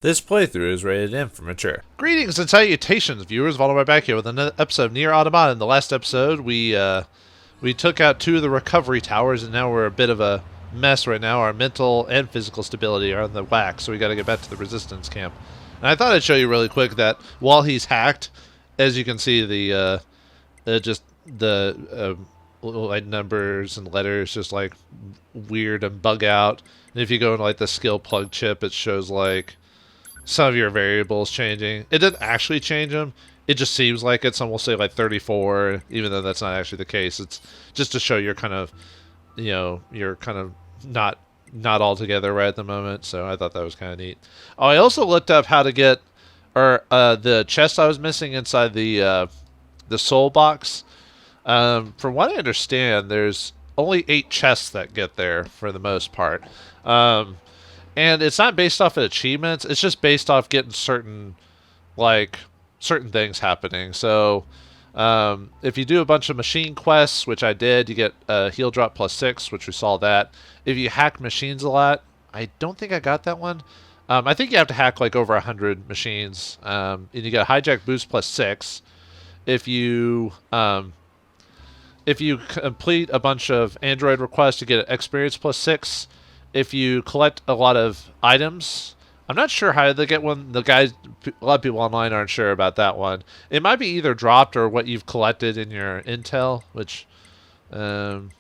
This playthrough is rated M for mature. Greetings and salutations, viewers. Vauldemare back here with another episode of Nier Automata. In the last episode, we took out two of the recovery towers, and now we're a bit of a mess right now. Our mental and physical stability are on the whack, so we got to get back to the resistance camp. And I thought I'd show you really quick that while he's hacked, as you can see, the little like numbers and letters just like weird and bug out. And if you go into like the skill plug chip, it shows like some of your variables changing. It didn't actually change them. It just seems like it. Some will say like 34, even though that's not actually the case. It's just to show you're kind of, you're kind of not all together right at the moment. So I thought that was kind of neat. Oh, I also looked up how to get, the chest I was missing inside the soul box. From what I understand, there's only 8 chests that get there for the most part. And it's not based off of achievements. It's just based off getting certain things happening. So, if you do a bunch of machine quests, which I did, you get a heal drop +6, which we saw that. If you hack machines a lot, I don't think I got that one. I think you have to hack like over 100 machines, and you get a hijack boost +6. If you complete a bunch of Android requests, you get an experience +6. If you collect a lot of items, I'm not sure how they get one. A lot of people online aren't sure about that one. It might be either dropped or what you've collected in your intel, which it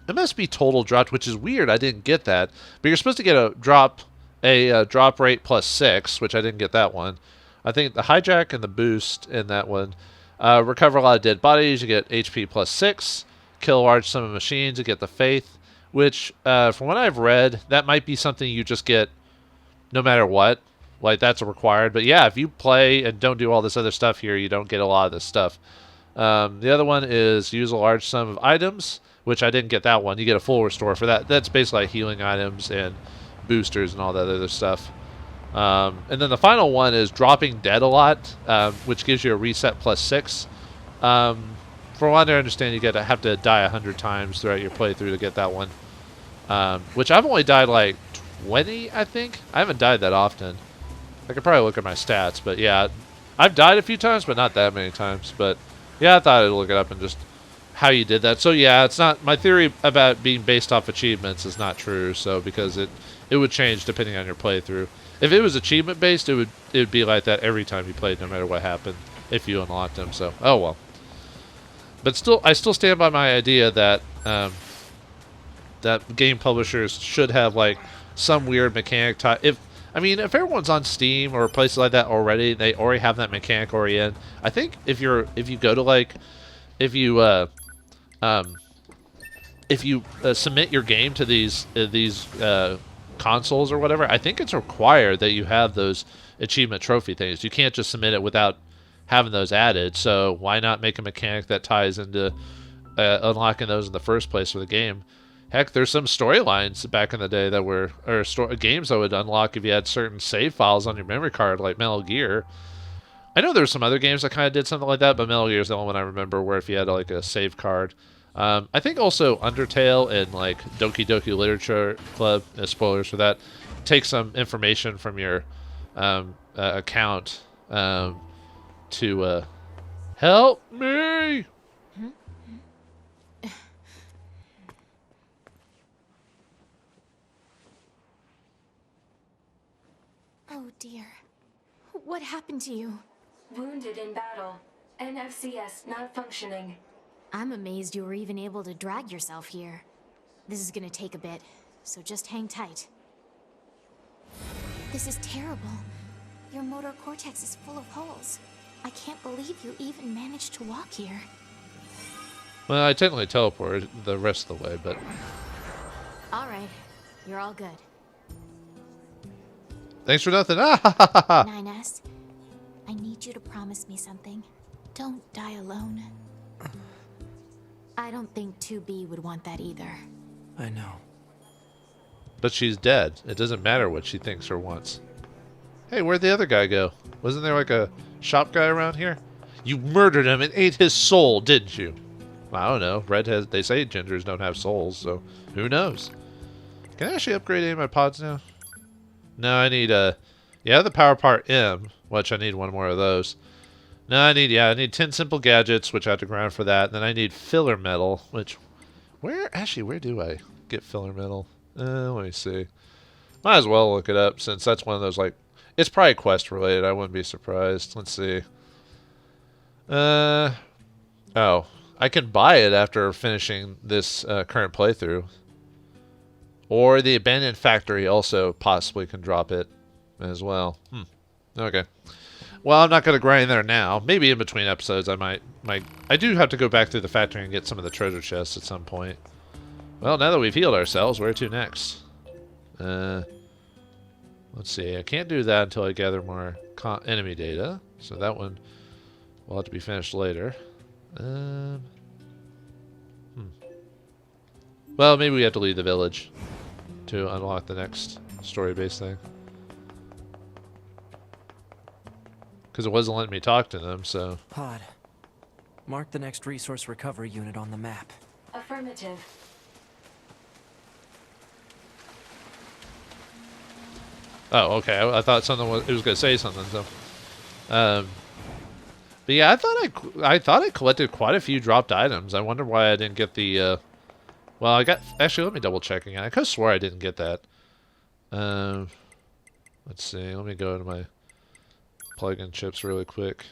must be total dropped, which is weird. I didn't get that, but you're supposed to get a drop rate +6, which I didn't get that one. I think the hijack and the boost in that one. Recover a lot of dead bodies, you get HP +6. Kill a large sum of machines, you get the faith. Which, from what I've read, that might be something you just get no matter what. Like, that's required. But yeah, if you play and don't do all this other stuff here, you don't get a lot of this stuff. The other one is use a large sum of items, which I didn't get that one. You get a full restore for that. That's basically like healing items and boosters and all that other stuff. And then the final one is dropping dead a lot, which gives you a reset +6. From what I understand, you have to die 100 times throughout your playthrough to get that one. Which I've only died like 20, I think. I haven't died that often. I could probably look at my stats, but yeah. I've died a few times, but not that many times. But yeah, I thought I'd look it up and just how you did that. So yeah, it's not, my theory about being based off achievements is not true. So because it would change depending on your playthrough. If it was achievement based, it would be like that every time you played, no matter what happened, if you unlocked them. So oh well. But still, I still stand by my idea that that game publishers should have like some weird mechanic. If everyone's on Steam or places like that already, they already have that mechanic already in. I think if you go to like if you submit your game to these consoles or whatever, I think it's required that you have those achievement trophy things. You can't just submit it without having those added. So why not make a mechanic that ties into unlocking those in the first place for the game? Heck, there's some storylines back in the day that were, games that would unlock if you had certain save files on your memory card, like Metal Gear. I know there's some other games that kind of did something like that, but Metal Gear is the only one I remember where if you had like a save card. I think also Undertale and like Doki Doki Literature Club, spoilers for that, take some information from your account to help me. Oh dear. What happened to you? Wounded in battle. NFCS not functioning. I'm amazed you were even able to drag yourself here. This is gonna take a bit, so just hang tight. This is terrible. Your motor cortex is full of holes. I can't believe you even managed to walk here. Well, I technically teleported the rest of the way, but... Alright, you're all good. Thanks for nothing. Ah, ha, ha, ha, ha. 9S, I need you to promise me something. Don't die alone. I don't think 2B would want that either. I know. But she's dead. It doesn't matter what she thinks or wants. Hey, where'd the other guy go? Wasn't there like a shop guy around here? You murdered him and ate his soul, didn't you? I don't know. They say gingers don't have souls, so who knows? Can I actually upgrade any of my pods now? No, I need Yeah, the power part M, which I need one more of those. No, I need 10 simple gadgets, which I have to grind for that. Then I need filler metal, which where do I get filler metal? Let me see. Might as well look it up since that's one of those like it's probably quest related. I wouldn't be surprised. Let's see. Oh, I can buy it after finishing this current playthrough. Or the abandoned factory also possibly can drop it as well. Okay. Well, I'm not going to grind there now. Maybe in between episodes I might. I do have to go back through the factory and get some of the treasure chests at some point. Well, now that we've healed ourselves, where to next? Let's see. I can't do that until I gather more enemy data. So that one will have to be finished later. Well, maybe we have to leave the village to unlock the next story-based thing. Because it wasn't letting me talk to them, so... Pod. Mark the next resource recovery unit on the map. Affirmative. Oh, okay. I thought something was... It was going to say something, so... But yeah, I thought I collected quite a few dropped items. I wonder why I didn't get the... Well, I got... Actually, let me double check again. I could have swore I didn't get that. Let's see. Let me go to my plug-in chips really quick.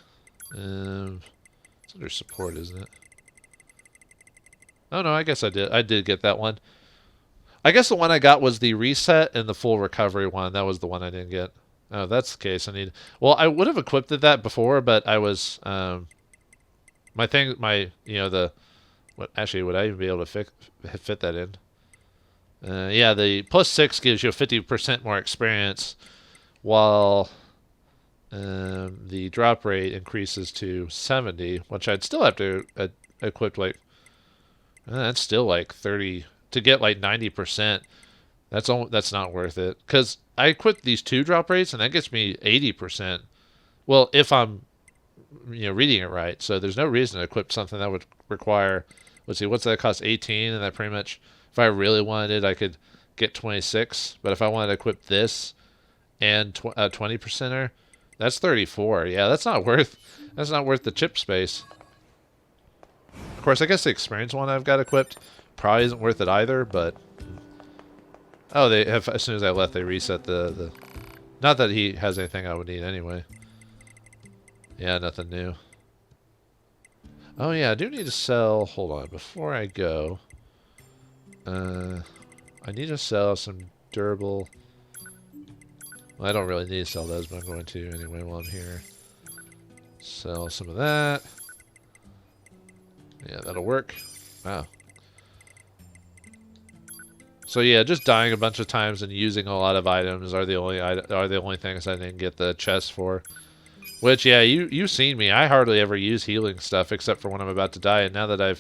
It's under support, isn't it? Oh, no, I guess I did. I did get that one. I guess the one I got was the reset and the full recovery one. That was the one I didn't get. Oh, that's the case. I need... Well, I would have equipped that before, but I was... you know, the... Actually, would I even be able to fit that in? Yeah, the +6 gives you 50% more experience, while the drop rate increases to 70, which I'd still have to equip, like... that's still like 30... To get like 90%, that's not worth it. Because I equipped these 2 drop rates, and that gets me 80%. Well, if I'm, reading it right. So there's no reason to equip something that would require... Let's see, what's that cost? 18, and that pretty much, if I really wanted it, I could get 26. But if I wanted to equip this and 20%er, that's 34. Yeah, that's not worth the chip space. Of course, I guess the experience one I've got equipped probably isn't worth it either, but... Oh, they have, as soon as I left, they reset the... Not that he has anything I would need anyway. Yeah, nothing new. Oh yeah, I do need to sell... Hold on, before I go... I need to sell some durable... Well, I don't really need to sell those, but I'm going to anyway while I'm here. Sell some of that. Yeah, that'll work. Wow. So yeah, just dying a bunch of times and using a lot of items are the only things I didn't get the chest for. Which, yeah, you've seen me. I hardly ever use healing stuff except for when I'm about to die. And now that I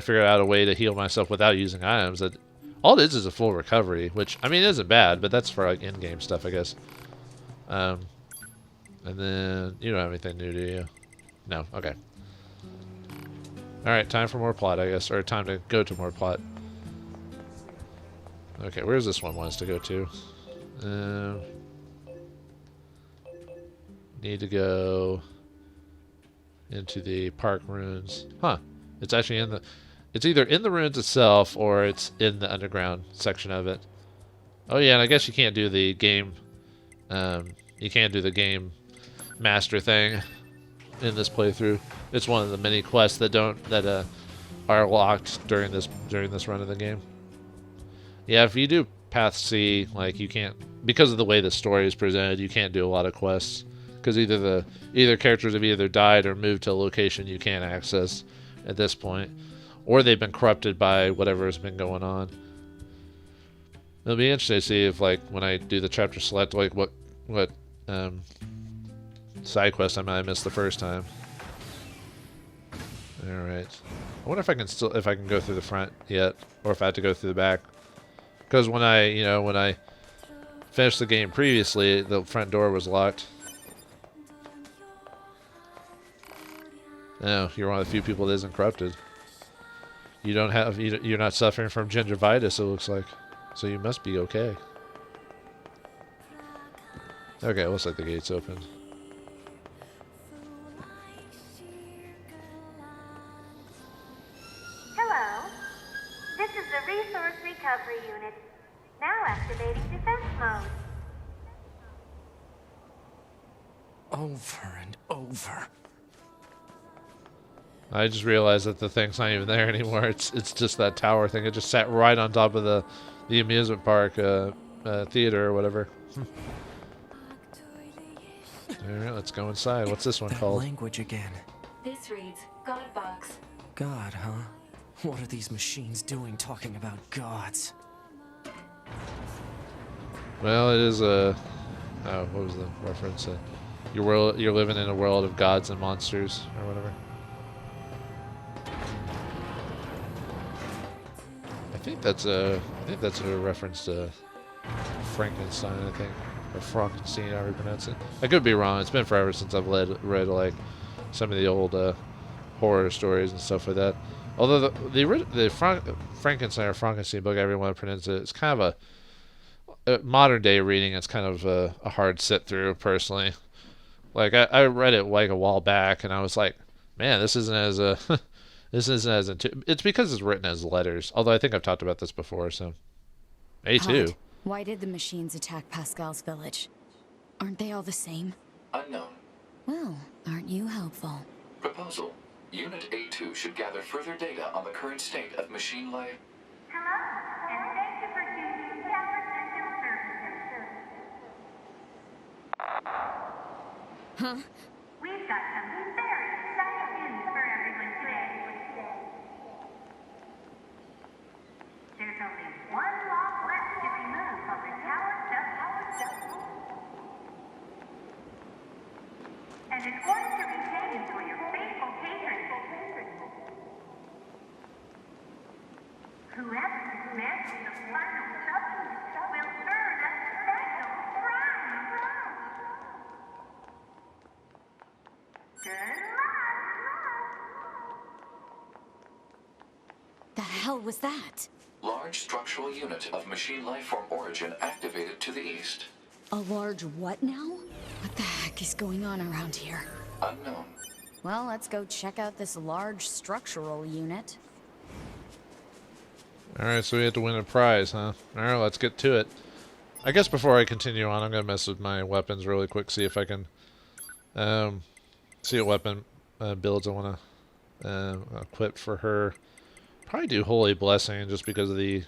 figured out a way to heal myself without using items, that all it is a full recovery. Which, I mean, it isn't bad, but that's for like in-game stuff, I guess. And then you don't have anything new, do you? No. Okay. All right, time for more plot, I guess, or time to go to more plot. Okay, where's this one wants to go to? Need to go into the park ruins. Huh. It's actually in the... It's either in the ruins itself or it's in the underground section of it. Oh yeah, and I guess you can't do the game... you can't do the game master thing in this playthrough. It's one of the many quests that are locked during this run of the game. Yeah, if you do Path C, like you can't, because of the way the story is presented, you can't do a lot of quests because either characters have either died or moved to a location you can't access at this point, or they've been corrupted by whatever has been going on. It'll be interesting to see if, like, when I do the chapter select, like what side quest I might have missed the first time. All right. I wonder if I can go through the front yet, or if I have to go through the back. Because when I finished the game previously, the front door was locked. No, you're one of the few people that isn't corrupted. You're not suffering from gingivitis, it looks like. So you must be okay. Okay, looks like the gate's open. Hello. This is the Resource Recovery Unit. Now activating defense mode. Over and over. I just realized that the thing's not even there anymore. It's just that tower thing. It just sat right on top of the amusement park theater or whatever. Alright, let's go inside. What's this one That called? language again. This reads God Box. God, huh? What are these machines doing talking about gods? Well, it is a... Oh, what was the reference? You're living in a world of gods and monsters, or whatever. I think that's a reference to Frankenstein, I think. Or Frankenstein, however you pronounce it. I could be wrong. It's been forever since I've read like some of the old horror stories and stuff like that. Although the Frankenstein or Frankenstein book, however you want to pronounce it, it's kind of a modern day reading. It's kind of a hard sit through, personally. Like I read it like a while back, and I was like, man, this isn't as this isn't as it's because it's written as letters. Although I think I've talked about this before, so A2. Howard, why did the machines attack Pascal's village? Aren't they all the same? Unknown. Well, aren't you helpful? Proposal. Unit A2 should gather further data on the current state of machine life. Hello, and thank you for choosing Tower System Services. Huh? We've got some very exciting news for everyone today. There's only one lock left to remove from the Tower System. And it's going to be taken for your faithful patrons. Whoever dismantles the final substance will earn a special prize. Good luck. The hell was that? Large structural unit of machine life form origin activated to the east. A large what now? What the heck is going on around here? Unknown. Well, let's go check out this large structural unit. Alright, so we have to win a prize, huh? Alright, let's get to it. I guess before I continue on, I'm going to mess with my weapons really quick, see if I can see what weapon builds I want to equip for her. Probably do Holy Blessing just because of the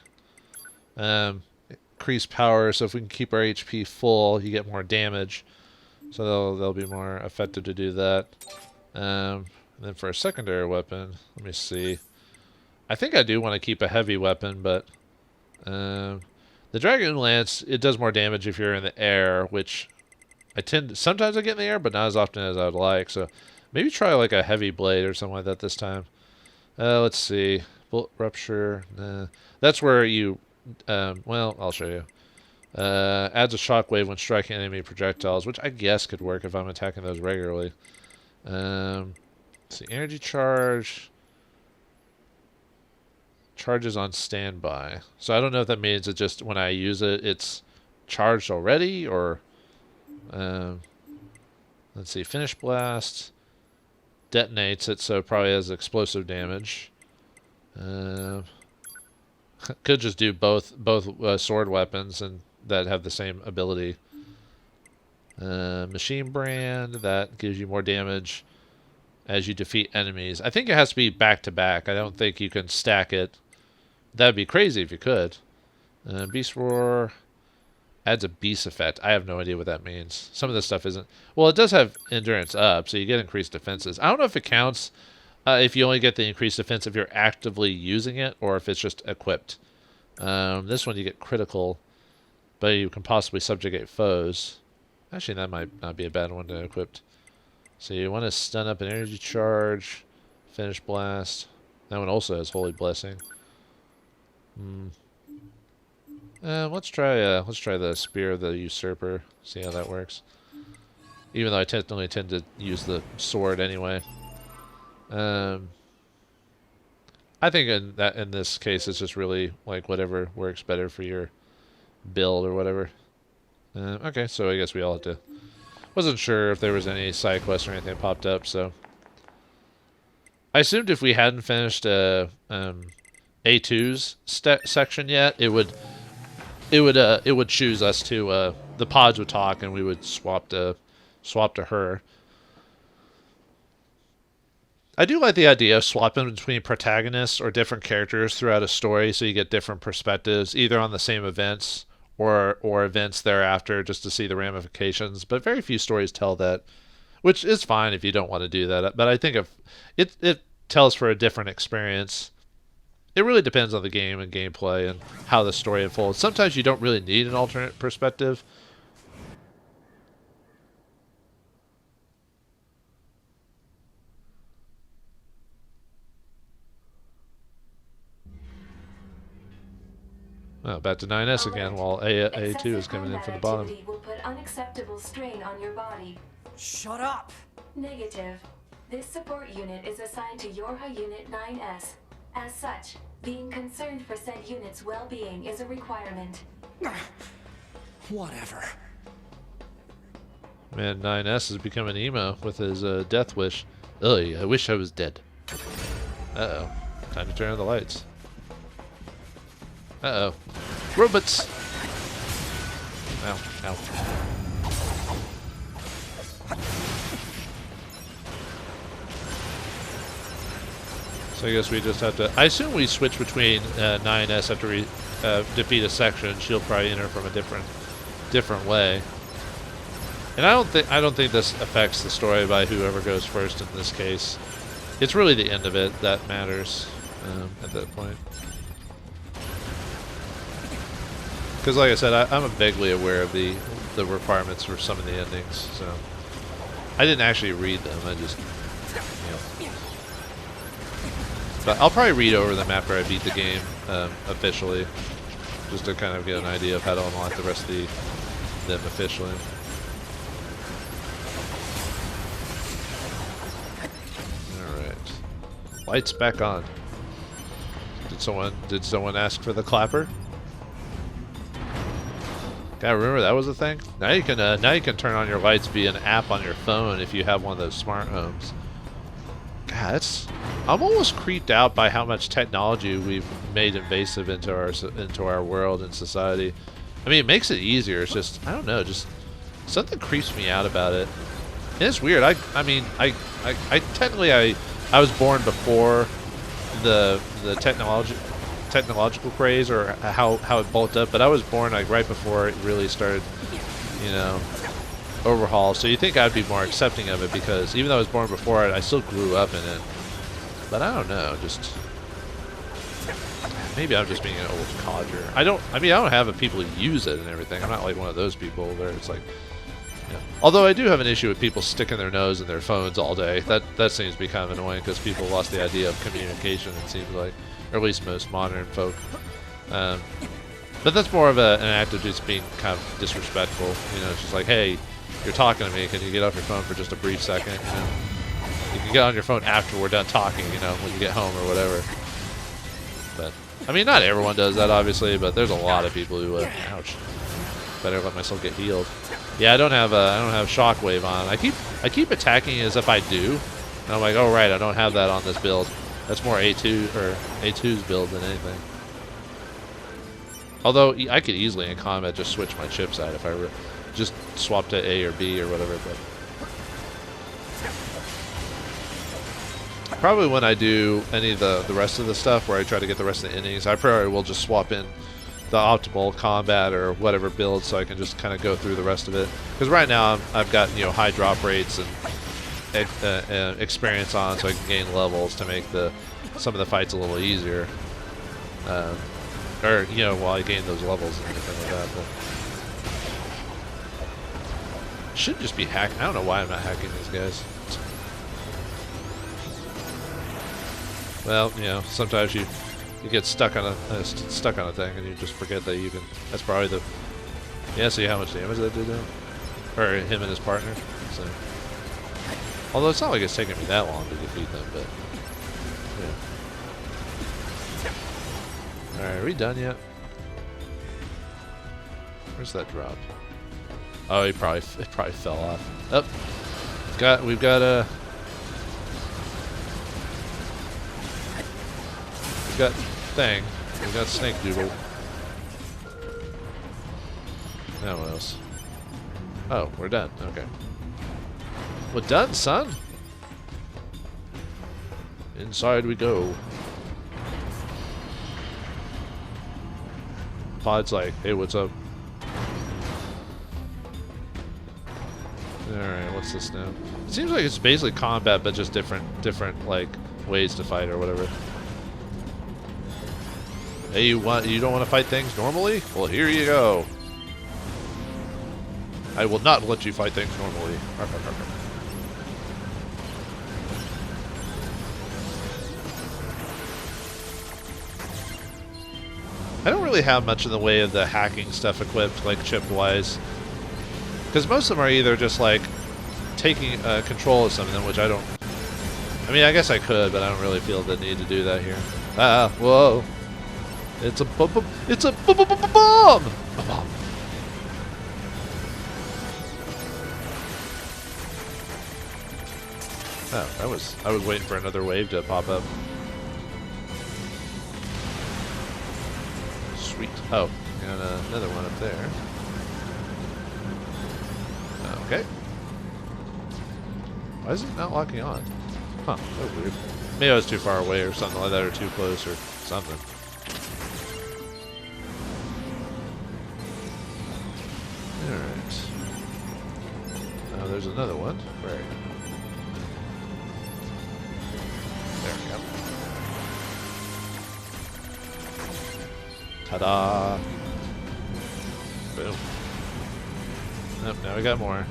increased power, so if we can keep our HP full, you get more damage. So they'll be more effective to do that. And then for a secondary weapon, let me see. I think I do want to keep a heavy weapon, but the Dragoon Lance, it does more damage if you're in the air, which sometimes I get in the air, but not as often as I'd like. So maybe try like a heavy blade or something like that this time. Let's see. Bullet Rupture. That's where you, well, I'll show you. Adds a shockwave when striking enemy projectiles, which I guess could work if I'm attacking those regularly. Let's see. Energy charge. Charges on standby. So I don't know if that means it just when I use it, it's charged already, or let's see, finish blast detonates it, so it probably has explosive damage. Could just do both sword weapons and that have the same ability. Machine brand, that gives you more damage as you defeat enemies. I think it has to be back to back. I don't think you can stack it. That'd be crazy if you could. Beast Roar adds a beast effect. I have no idea what that means. Some of this stuff isn't. Well, it does have endurance up, so you get increased defenses. I don't know if it counts if you only get the increased defense if you're actively using it, or if it's just equipped. This one you get critical, but you can possibly subjugate foes. Actually, that might not be a bad one to equip. So you want to stun up an energy charge, finish blast. That one also has Holy Blessing. Let's try the Spear of the Usurper. See how that works. Even though I only tend to use the sword anyway. I think in this case it's just really like whatever works better for your build or whatever. Okay, so I guess we all had to... Wasn't sure if there was any side quests or anything that popped up, so... I assumed if we hadn't finished A2's section yet, it would choose us to... the pods would talk and we would swap to her. I do like the idea of swapping between protagonists or different characters throughout a story so you get different perspectives, either on the same events or events thereafter, just to see the ramifications. But very few stories tell that, which is fine if you don't want to do that. But I think if it tells for a different experience. It really depends on the game and gameplay and how the story unfolds. Sometimes you don't really need an alternate perspective. Well, back to 9S again, while A2 is coming in from the bottom. Will put unacceptable strain on your body. Shut up! Negative. This support unit is assigned to Yorha Unit 9S. As such, being concerned for said unit's well-being is a requirement. Whatever. Man, 9S is becoming emo with his death wish. Ugh, I wish I was dead. Uh-oh. Time to turn on the lights. Uh-oh. Robots! Ow, ow. So I guess we just have to... I assume we switch between 9S after we defeat a section. She'll probably enter from a different way. And I don't think this affects the story by whoever goes first in this case. It's really the end of it that matters at that point. Because like I said, I'm vaguely aware of the requirements for some of the endings, so I didn't actually read them. I just, you know. But I'll probably read over them after I beat the game officially, just to kind of get an idea of how to unlock the rest of them officially. All right, lights back on. Did someone ask for the clapper? God, remember that was a thing? Now you can turn on your lights via an app on your phone if you have one of those smart homes. God, I'm almost creeped out by how much technology we've made invasive into our world and society. I mean, it makes it easier. It's just, I don't know, just something creeps me out about it. And it's weird. I mean, technically I was born before the technological craze or how it bulked up, but I was born like right before it really started, you know, overhaul. So you think I'd be more accepting of it because even though I was born before it, I still grew up in it. But I don't know, just maybe I'm just being an old codger. I don't have people who use it and everything. I'm not like one of those people where it's like, you know. Although I do have an issue with people sticking their nose in their phones all day. That seems to be kind of annoying because people lost the idea of communication, it seems like. Or at least most modern folk. But that's more of an act of just being kind of disrespectful. You know, it's just like, hey, you're talking to me. Can you get off your phone for just a brief second? You know, you can get on your phone after we're done talking. You know, when you get home or whatever. But I mean, not everyone does that, obviously. But there's a lot of people who, ouch. Better let myself get healed. Yeah, I don't have shockwave on. I keep attacking as if I do. And I'm like, oh right, I don't have that on this build. That's more A2's build than anything. Although I could easily in combat just switch my chips out if I were just swap to A or B or whatever. But probably when I do any of the rest of the stuff where I try to get the rest of the innings, I probably will just swap in the optimal combat or whatever build so I can just kind of go through the rest of it. Because right now I've got, you know, high drop rates and experience on, so I can gain levels to make some of the fights a little easier, or you know, while I gain those levels and everything like that. But should just be hacked. I don't know why I'm not hacking these guys. Well, you know, sometimes you get stuck on a thing and you just forget that you can. That's probably the. Yeah, see how much damage that did to him, or him and his partner. So. Although it's not like it's taking me that long to defeat them, but yeah. Alright, are we done yet? Where's that drop? Oh, it probably fell off. Oh, we've got thing. We've got Snake Doodle. Now what else? Oh, we're done. Okay. We're done, son. Inside we go. Pod's like, hey, what's up? Alright, what's this now? It seems like it's basically combat, but just different like ways to fight or whatever. Hey, you don't want to fight things normally? Well, here you go. I will not let you fight things normally. I don't really have much in the way of the hacking stuff equipped, like chip-wise. Because most of them are either just like taking control of something, which I don't... I mean, I guess I could, but I don't really feel the need to do that here. Ah, whoa. It's a bomb! Oh, I was waiting for another wave to pop up. Sweet. Oh, got another one up there. Okay. Why is it not locking on? Huh, that was weird. Maybe I was too far away or something like that, or too close or something. Alright. Oh, there's another one. Where? There we go. Ta-da! Boom. Nope, now we got more.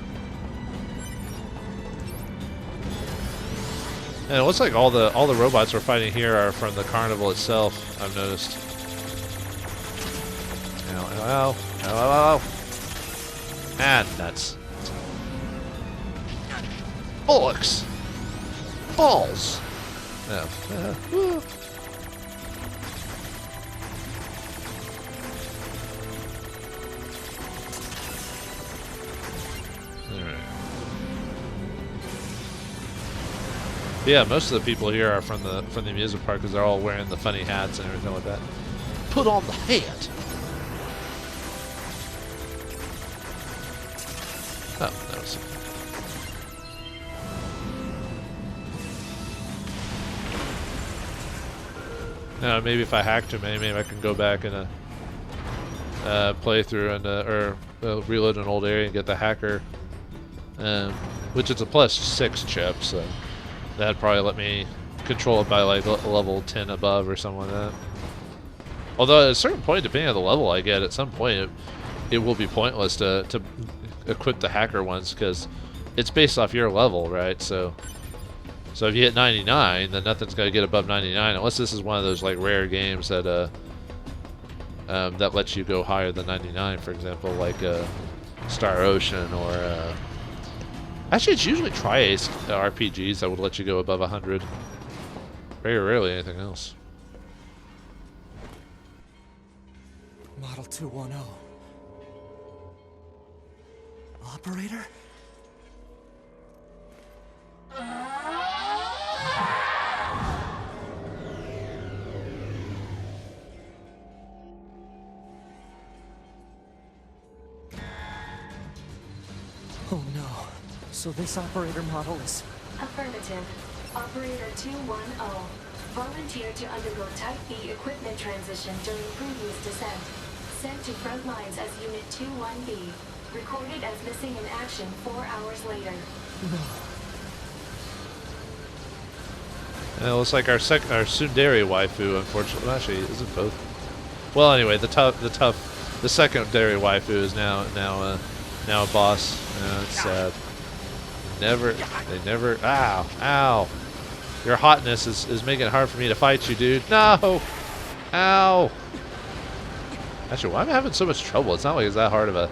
And it looks like all the robots we're fighting here are from the carnival itself, I've noticed. Ow, ow, ow, ow, ow, ow. And nuts. Bullocks! Balls! Oh. Yeah, most of the people here are from the amusement park because they're all wearing the funny hats and everything like that. Put on the hat. Oh, that was. Now maybe if I hack too many, maybe I can go back and play through and or reload an old area and get the hacker, which is a +6 chip, so. That'd probably let me control it by like level 10 above or something like that. Although at a certain point, depending on the level I get, at some point it will be pointless to equip the hacker ones because it's based off your level, right? So if you hit 99, then nothing's gonna get above 99 unless this is one of those like rare games that that lets you go higher than 99, for example, like Star Ocean or. Actually, it's usually Tri-Ace RPGs that would let you go above 100. Very rarely anything else. Model 210. Operator? Oh no. So this operator model is... Affirmative. Operator 210 volunteered to undergo Type B equipment transition during previous descent. Sent to front lines as Unit 21B. Recorded as missing in action 4 hours later. And it looks like our tsundere waifu, unfortunately, actually, isn't both. Well, anyway, the secondary waifu is now a boss. It's sad. They never, ow. Your hotness is making it hard for me to fight you, dude. No! Ow! Actually, why am I having so much trouble? It's not like it's that hard of a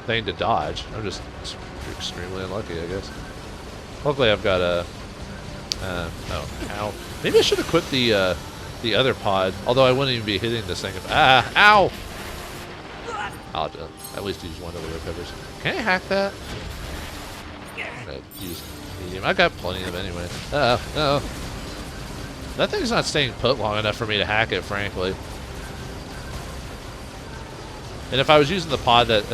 thing to dodge. I'm just extremely unlucky, I guess. Luckily, I've got a, oh, ow. Maybe I should equip the other pod, although I wouldn't even be hitting this thing. Ow! I'll have to at least use one of the recovers. Can I hack that? I'm gonna use medium. I got plenty of it anyway. No. That thing's not staying put long enough for me to hack it, frankly. And if I was using the pod that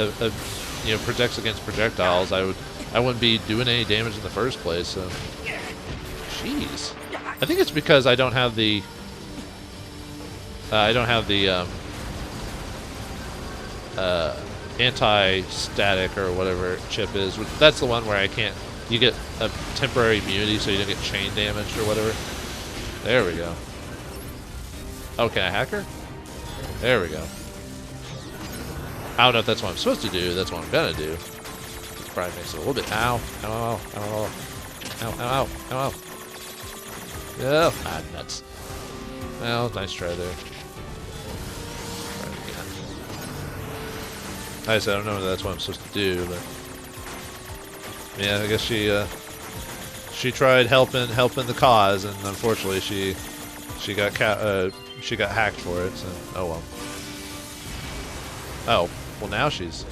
you know, protects against projectiles, I wouldn't be doing any damage in the first place. So, jeez. I think it's because I don't have the anti-static or whatever chip is. That's the one where I can't. You get a temporary immunity, so you don't get chain damaged or whatever. There we go. Oh, can I hack her? There we go. I don't know if that's what I'm supposed to do. That's what I'm gonna do. It probably makes it a little bit. Ow! Ow! Ow! Ow! Ow! Ow! Ow! Ow! Oh, ah, nuts. Well, nice try there. Try it again. Like I said, I don't know if that's what I'm supposed to do, but yeah, I guess she tried helping the cause, and unfortunately she got hacked for it. So oh well. Oh well, now she's.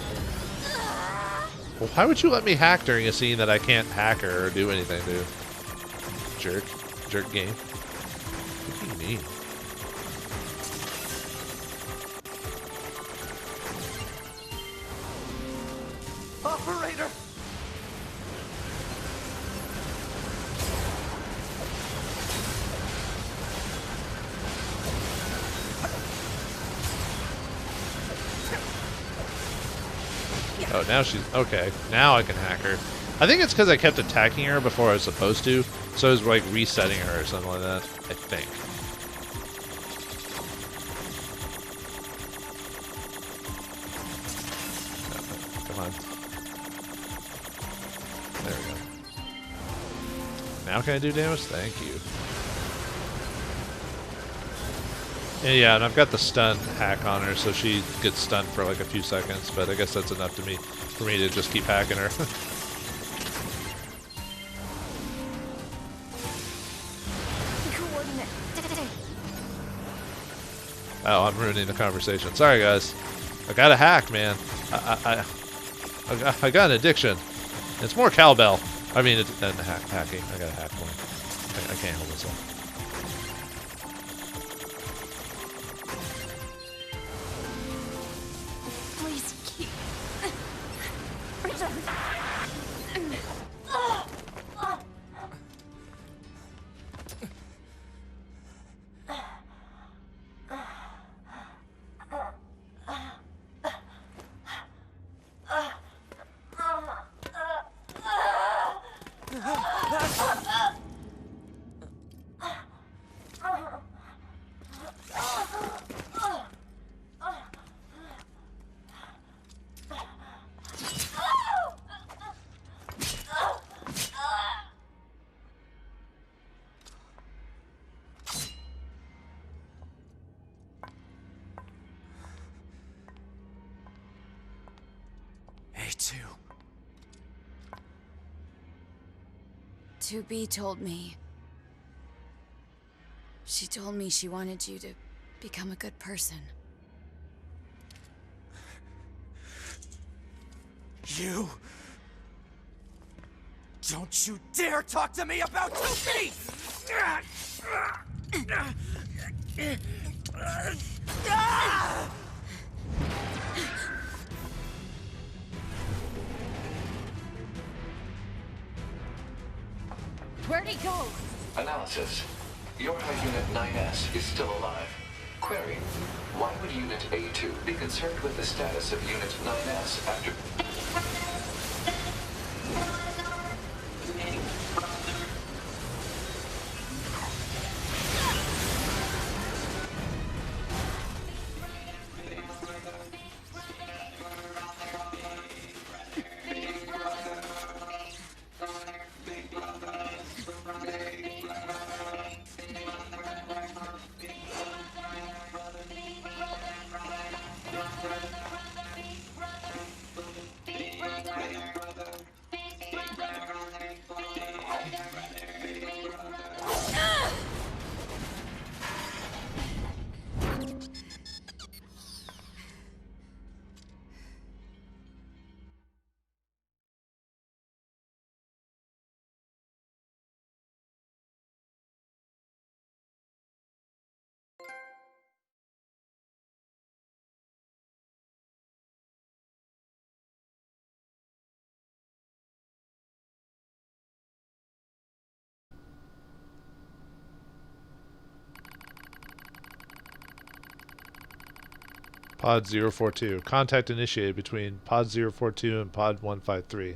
Well, why would you let me hack during a scene that I can't hack her or do anything to? Jerk game. What do you mean? Operator! Oh, now she's... Okay, now I can hack her. I think it's because I kept attacking her before I was supposed to, so I was like resetting her or something like that, I think. Come on. There we go. Now can I do damage? Thank you. Yeah, and I've got the stun hack on her, so she gets stunned for like a few seconds, but I guess that's enough for me to just keep hacking her. Oh, I'm ruining the conversation. Sorry, guys. I got a hack, man. I got an addiction. It's more cowbell. I mean, than hacking. I got a hack one. I can't hold this up. A2. 2B told me. She told me she wanted you to become a good person. You... Don't you dare talk to me about 2B! Where'd he go? Analysis. Your High Unit 9S is still alive. Query. Why would Unit A2 be concerned with the status of Unit 9S after... Pod 042. Contact initiated between Pod 042 and Pod 153.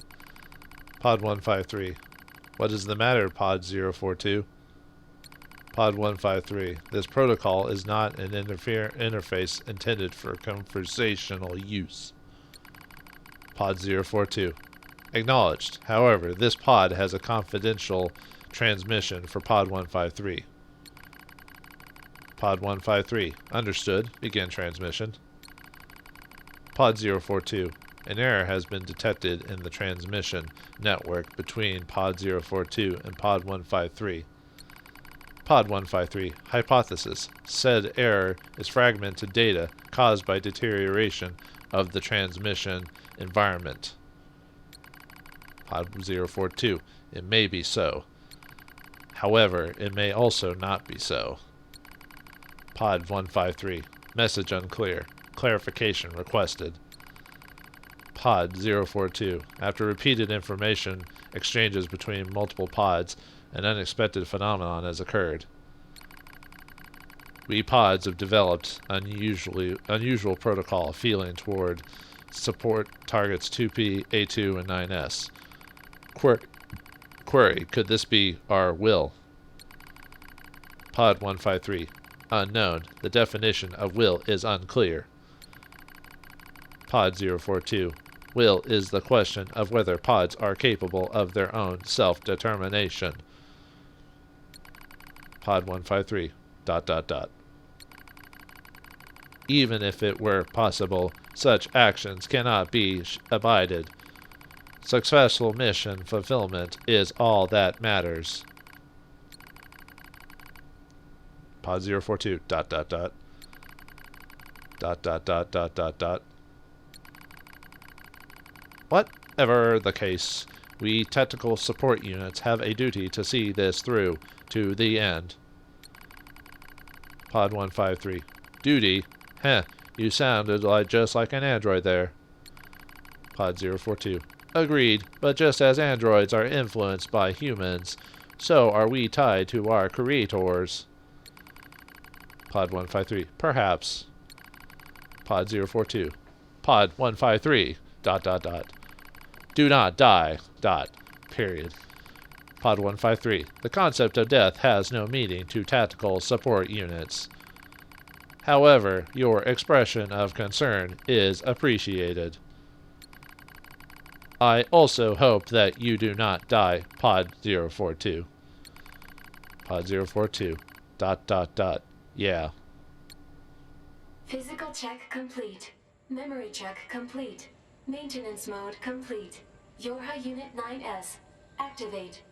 Pod 153. What is the matter, Pod 042? Pod 153. This protocol is not an interface intended for conversational use. Pod 042. Acknowledged. However, this pod has a confidential transmission for Pod 153. Pod 153. Understood. Begin transmission. Pod 042. An error has been detected in the transmission network between Pod 042 and Pod 153. Pod 153. Hypothesis. Said error is fragmented data caused by deterioration of the transmission environment. Pod 042. It may be so. However, it may also not be so. Pod 153. Message unclear. Clarification requested. Pod 042. After repeated information exchanges between multiple pods, an unexpected phenomenon has occurred. We pods have developed unusual protocol feeling toward support targets 2P, A2, and 9S. Query, could this be our will? Pod 153. Unknown. The definition of will is unclear. Pod 042. Will is the question of whether pods are capable of their own self-determination. Pod 153. ... Even if it were possible, such actions cannot be abided. Successful mission fulfillment is all that matters. Pod 042. ... Whatever the case, we technical support units have a duty to see this through to the end. Pod 153. Duty? Heh, you sounded just like an android there. Pod 042. Agreed, but just as androids are influenced by humans, so are we tied to our creators. Pod 153. Perhaps. Pod 042. Pod 153. ... Do not die. ... Period. Pod 153. The concept of death has no meaning to tactical support units. However, your expression of concern is appreciated. I also hope that you do not die, Pod 042. Pod 042. ... Yeah. Physical check complete. Memory check complete. Maintenance mode complete. Yorha Unit 9S. Activate.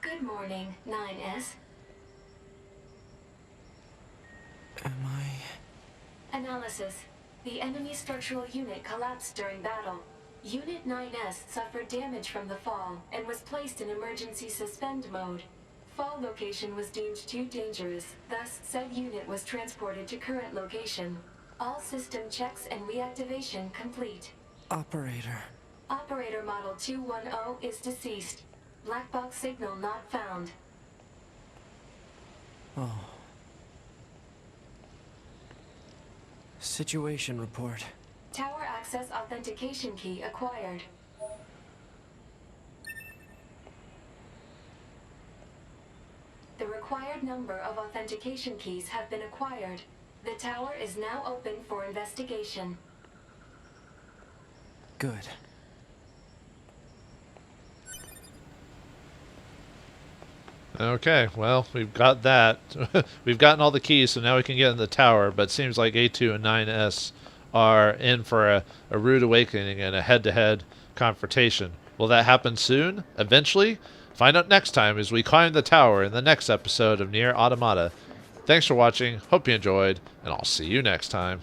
Good morning, 9S. Am I... Analysis. The enemy structural unit collapsed during battle. Unit 9S suffered damage from the fall and was placed in emergency suspend mode. Fall location was deemed too dangerous, thus said unit was transported to current location. All system checks and reactivation complete. Operator. Operator Model 210 is deceased. Black box signal not found. Oh. Situation report. Tower access authentication key acquired. The required number of authentication keys have been acquired. The tower is now open for investigation. Good. Okay, well, we've got that. We've gotten all the keys, so now we can get in the tower, but it seems like A2 and 9S are in for a rude awakening and a head-to-head confrontation. Will that happen soon? Eventually? Find out next time as we climb the tower in the next episode of Nier Automata. Thanks for watching, hope you enjoyed, and I'll see you next time.